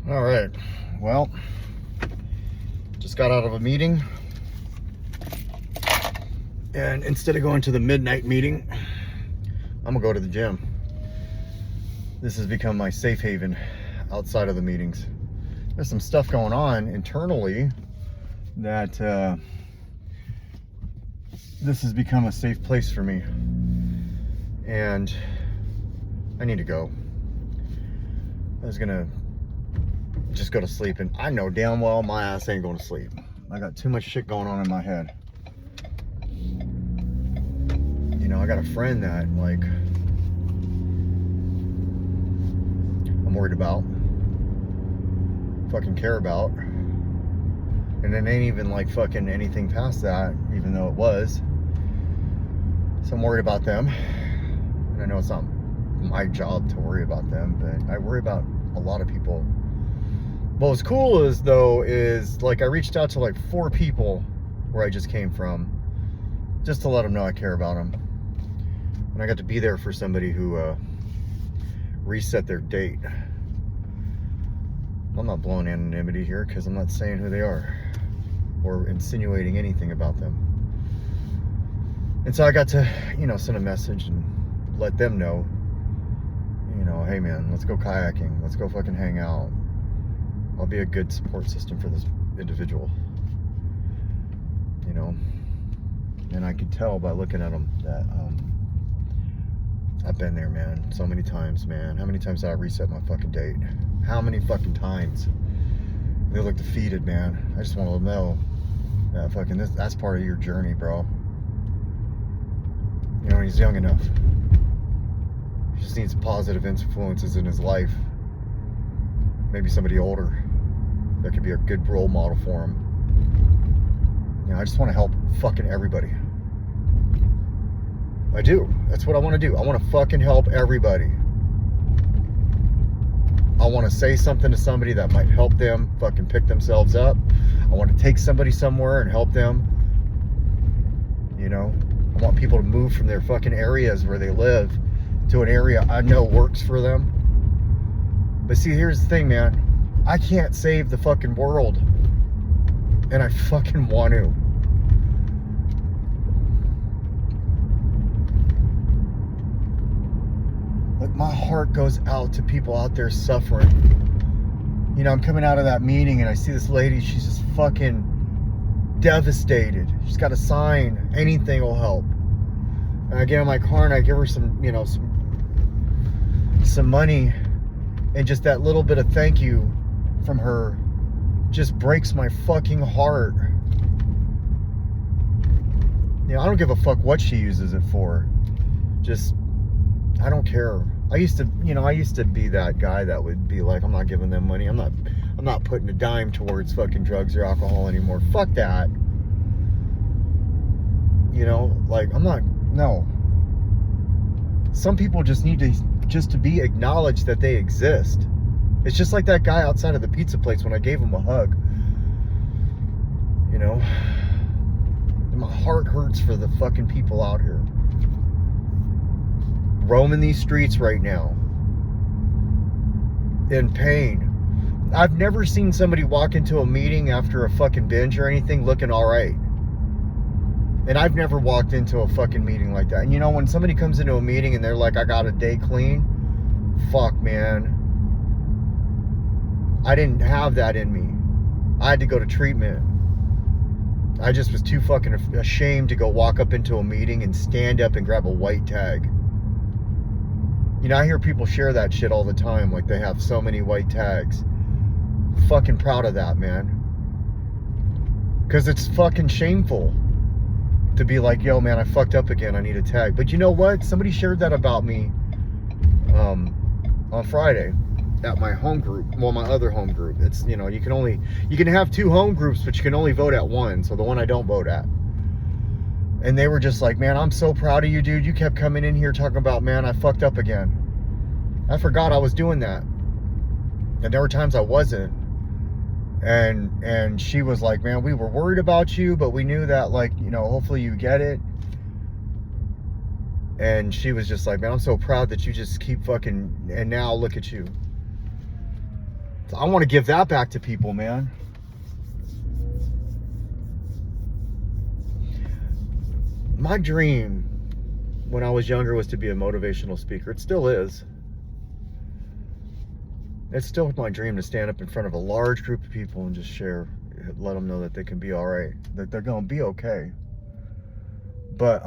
All right, well, just got out of a meeting, and instead of going to the midnight meeting, I'm gonna go to the gym. This has become my safe haven outside of the meetings. There's some stuff going on internally that this has become a safe place for me, and I need to go. I was gonna just go to sleep, and I know damn well my ass ain't going to sleep. I got too much shit going on in my head. You know, I got a friend that, like, I'm worried about, fucking care about, and it ain't even like fucking anything past that, even though it was. So I'm worried about them, and I know it's not my job to worry about them, but I worry about a lot of people. What was cool is like I reached out to like 4 people where I just came from, just to let them know I care about them. And I got to be there for somebody who reset their date. I'm not blowing anonymity here because I'm not saying who they are or insinuating anything about them. And so I got to, you know, send a message and let them know, you know, hey man, let's go kayaking, let's go fucking hang out. I'll be a good support system for this individual, you know. And I could tell by looking at them that I've been there, man, so many times, man. How many times did I reset my fucking date? How many fucking times? They look defeated, man. I just want to know that fucking that's part of your journey, bro. You know, he's young enough. He just needs positive influences in his life. Maybe somebody older that could be a good role model for him. You know, I just want to help fucking everybody. I do. That's what I want to do. I want to fucking help everybody. I want to say something to somebody that might help them fucking pick themselves up. I want to take somebody somewhere and help them. You know, I want people to move from their fucking areas where they live to an area I know works for them. But see, here's the thing, man. I can't save the fucking world. And I fucking want to. Like, my heart goes out to people out there suffering. You know, I'm coming out of that meeting and I see this lady, she's just fucking devastated. She's got a sign, anything will help. And I get in my car and I give her some, you know, some money. And just that little bit of thank you from her just breaks my fucking heart. You know, I don't give a fuck what she uses it for. Just, I don't care. I used to be that guy that would be like, I'm not giving them money. I'm not putting a dime towards fucking drugs or alcohol anymore. Fuck that. You know, like, no. Some people just need to be acknowledged that they exist. It's just like that guy outside of the pizza place when I gave him a hug. You know, and my heart hurts for the fucking people out here roaming these streets right now in pain. I've never seen somebody walk into a meeting after a fucking binge or anything looking all right. And I've never walked into a fucking meeting like that. And you know, when somebody comes into a meeting and they're like, I got a day clean, fuck, man. I didn't have that in me. I had to go to treatment. I just was too fucking ashamed to go walk up into a meeting and stand up and grab a white tag. You know, I hear people share that shit all the time, like they have so many white tags. Fucking proud of that, man. Because it's fucking shameful to be like, yo, man, I fucked up again, I need a tag. But you know what? Somebody shared that about me on Friday at my home group. Well, my other home group. It's, you know, you can have 2 home groups, but you can only vote at one. So the one I don't vote at. And they were just like, man, I'm so proud of you, dude. You kept coming in here talking about, man, I fucked up again. I forgot I was doing that. And there were times I wasn't. And she was like, man, we were worried about you, but we knew that, like, you know, hopefully you get it. And she was just like, man, I'm so proud that you just keep fucking, and now look at you. So I want to give that back to people, man. My dream when I was younger was to be a motivational speaker. It still is. It's still my dream to stand up in front of a large group of people and just share, let them know that they can be all right, that they're going to be okay. But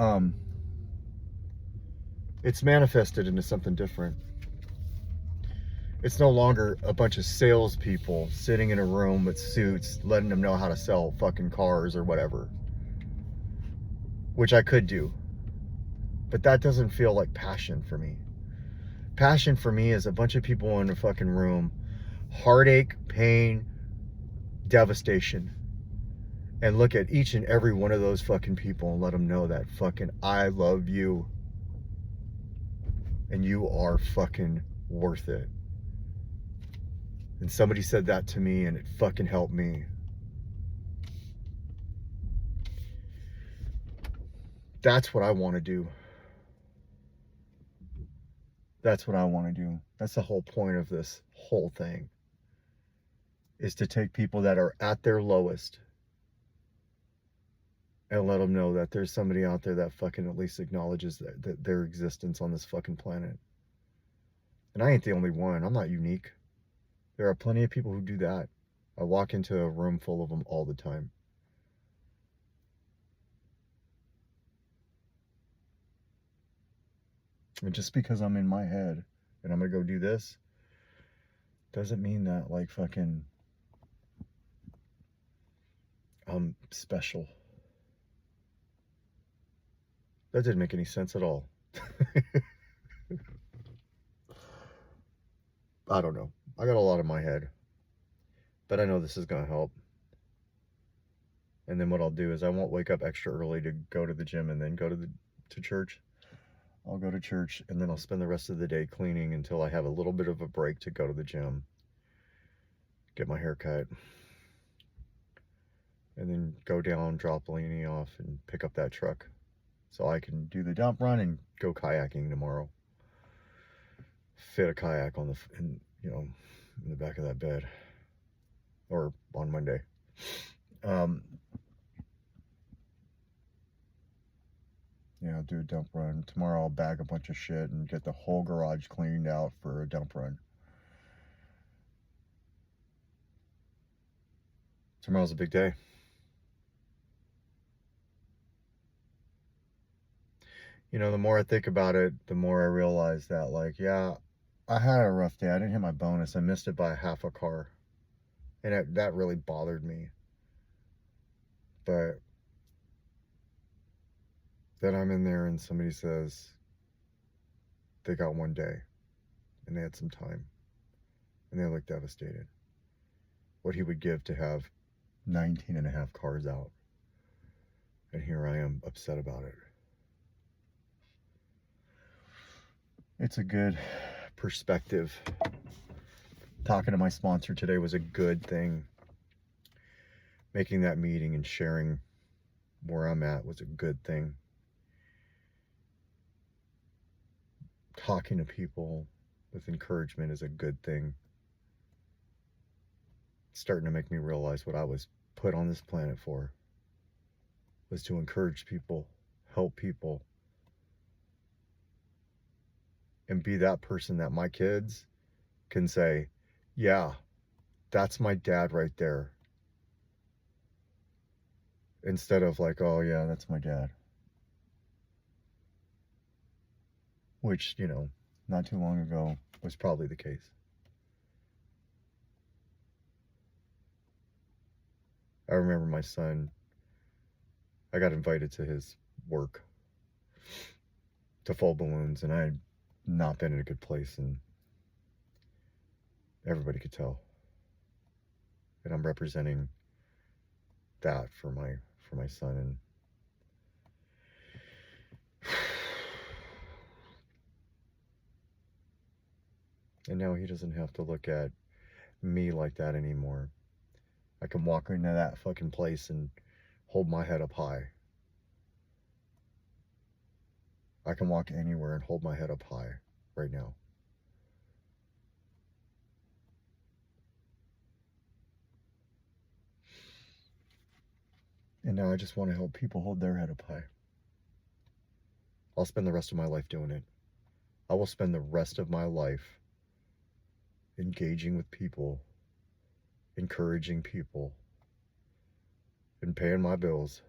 it's manifested into something different. It's no longer a bunch of salespeople sitting in a room with suits, letting them know how to sell fucking cars or whatever, which I could do. But that doesn't feel like passion for me. Passion for me is a bunch of people in a fucking room, heartache, pain, devastation, and look at each and every one of those fucking people and let them know that fucking I love you and you are fucking worth it. And somebody said that to me and it fucking helped me. That's what I want to do. That's what I want to do. That's the whole point of this whole thing, is to take people that are at their lowest and let them know that there's somebody out there that fucking at least acknowledges that their existence on this fucking planet. And I ain't the only one. I'm not unique. There are plenty of people who do that. I walk into a room full of them all the time. And just because I'm in my head and I'm gonna go do this doesn't mean that like fucking I'm special. That didn't make any sense at all. I don't know. I got a lot in my head. But I know this is gonna help. And then what I'll do is I won't wake up extra early to go to the gym and then go to church. I'll go to church and then I'll spend the rest of the day cleaning until I have a little bit of a break to go to the gym, get my hair cut, and then go down, drop Lainey off, and pick up that truck so I can do the dump run and go kayaking tomorrow. Fit a kayak on in the back of that bed, or on Monday. I'll do a dump run. Tomorrow I'll bag a bunch of shit and get the whole garage cleaned out for a dump run. Tomorrow's a big day. The more I think about it, the more I realize that, like, yeah, I had a rough day. I didn't hit my bonus. I missed it by half a car. And that really bothered me. But then I'm in there and somebody says they got one day and they had some time and they look devastated. What he would give to have 19 and a half cars out. And here I am upset about it. It's a good perspective. Talking to my sponsor today was a good thing. Making that meeting and sharing where I'm at was a good thing. Talking to people with encouragement is a good thing. It's starting to make me realize what I was put on this planet for was to encourage people, help people, and be that person that my kids can say, yeah, that's my dad right there. Instead of like, oh yeah, that's my dad. Which, not too long ago was probably the case. I remember my son, I got invited to his work to fold balloons, and I had not been in a good place, and everybody could tell. And I'm representing that for my son, and now he doesn't have to look at me like that anymore. I can walk into that fucking place and hold my head up high. I can walk anywhere and hold my head up high right now. And now I just want to help people hold their head up high. I'll spend the rest of my life doing it. I will spend the rest of my life engaging with people, encouraging people, and paying my bills,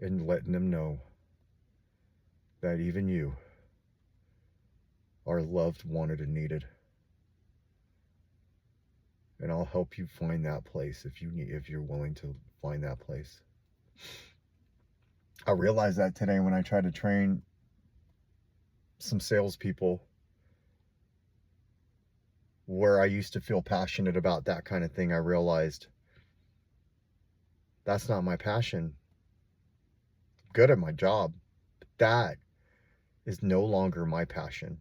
and letting them know that even you are loved, wanted, and needed. And I'll help you find that place if you're willing to find that place. I realized that today when I tried to train some salespeople, where I used to feel passionate about that kind of thing. I realized that's not my passion. I'm good at my job, but that is no longer my passion.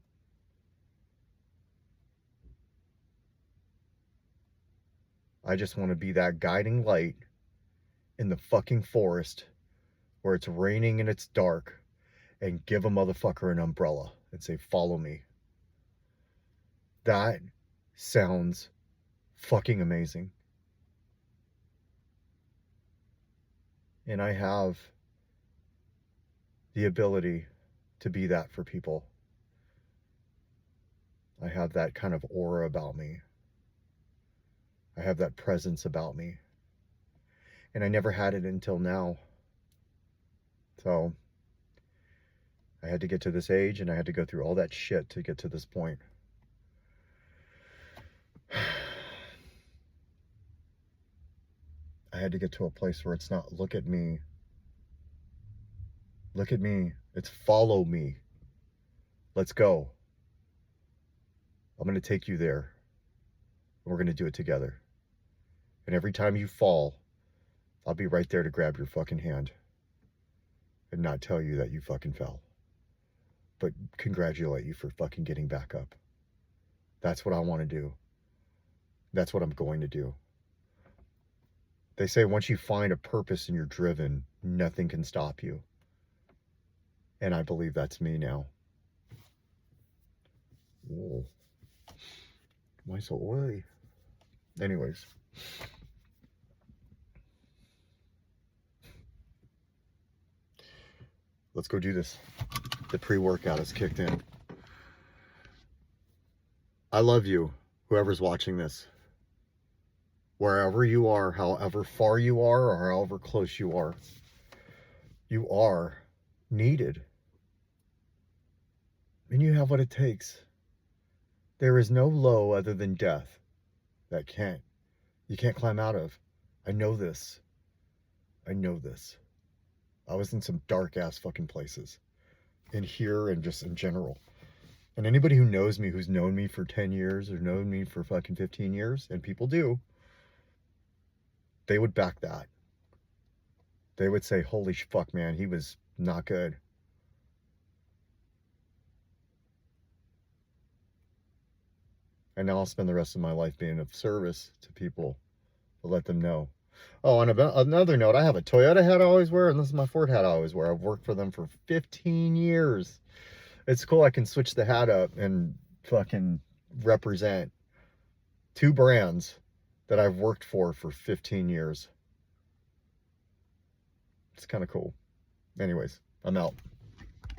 I just want to be that guiding light in the fucking forest where it's raining and it's dark, and give a motherfucker an umbrella and say, follow me. That sounds fucking amazing. And I have the ability to be that for people. I have that kind of aura about me. I have that presence about me. And I never had it until now. So I had to get to this age, and I had to go through all that shit to get to this point. I had to get to a place where it's not, look at me. Look at me. It's follow me. Let's go. I'm going to take you there. And we're going to do it together. And every time you fall, I'll be right there to grab your fucking hand and not tell you that you fucking fell, but congratulate you for fucking getting back up. That's what I want to do. That's what I'm going to do. They say once you find a purpose and you're driven, nothing can stop you. And I believe that's me now. Whoa. Why so oily? Anyways. Let's go do this. The pre-workout has kicked in. I love you, whoever's watching this. Wherever you are, however far you are, or however close you are needed. And you have what it takes. There is no low other than death that you can't climb out of. I know this. I know this. I was in some dark ass fucking places. In here and just in general. And anybody who knows me, who's known me for 10 years or known me for fucking 15 years, and people do, they would back that. They would say, holy fuck, man, he was not good. And now I'll spend the rest of my life being of service to people to let them know. Oh, on another note, I have a Toyota hat I always wear, and this is my Ford hat I always wear. I've worked for them for 15 years. It's cool. I can switch the hat up and fucking represent two brands that I've worked for 15 years. It's kind of cool. Anyways, I'm out.